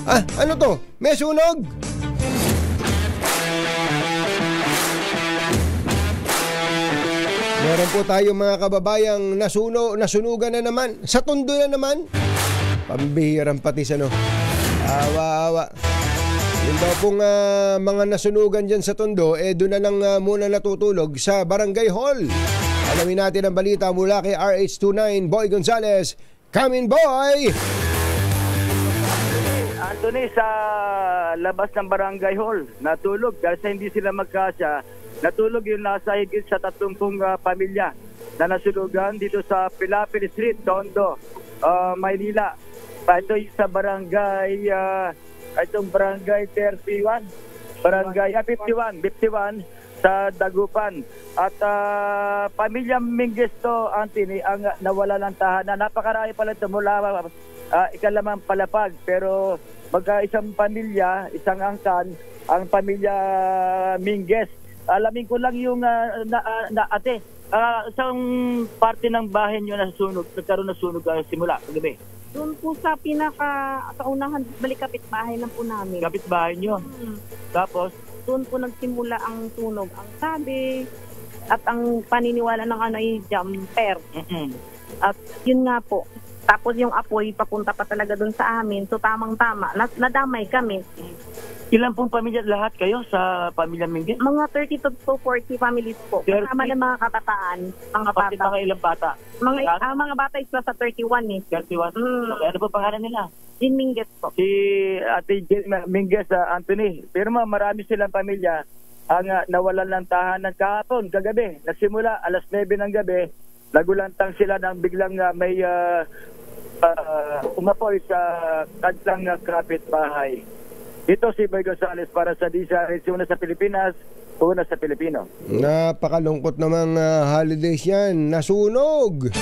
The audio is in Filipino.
Ano to? May sunog? Meron po tayo mga kababayang nasunugan na naman. Sa Tondo na naman. Pambihirang patis ano. Awa-awa. Yung daw pong mga nasunugan dyan sa Tondo, doon na lang muna natutulog sa Barangay Hall. Alamin natin ang balita mula kay RH29, Boy Gonzales. Come in, Boy! Anthony, sa labas ng Barangay Hall, natulog dahil sa hindi sila magkasya. Natulog yung nasa higit sa 30 pamilya na nasunugan dito sa Pilapil Street, Tondo, Maynila. Ito yung sa barangay, itong barangay 31, barangay 51 sa Dagupan. At pamilya Minguez to, Anthony, ang nawala ng tahanan. Napakarami pala ito mula ikalamang palapag. Pero magka-isang pamilya, isang angkan, ang pamilya Minguez. Alamin ko lang yung ate, isang parte ng bahay nyo nagkaroon na sunog simula kagabi. Doon po sa pinaka-kaunahan, balik kapitbahay lang po namin. Kapitbahay nyo? Tapos? Doon po nagsimula ang sunog. Ang sabi at ang paniniwala ng ay jumper. At yun nga po. Tapos yung apoy papunta pa talaga doon sa amin. So tamang-tama. Nadamay kami. Ilan pong pamilya lahat kayo sa pamilya Minguez? Mga 30 to 40 families po. Kasama ng mga kabataan, mga bata. Mga ilang bata? Mga bata is nasa 31 eh. 31? Ano po pangalan nila? Jean Minguez po. Si Ate Jean Minguez, Anthony. Pero marami silang pamilya ang nawalan ng tahanan kahapon, kagabi. Nagsimula alas 9 ng gabi, nagulantang sila nang biglang may umapoy sa kanilang kapitbahay. Ito si Boy Gonzales para sa DZRH, una sa Pilipinas, una sa Pilipino. Napakalungkot namang holidays yan. Nasunog!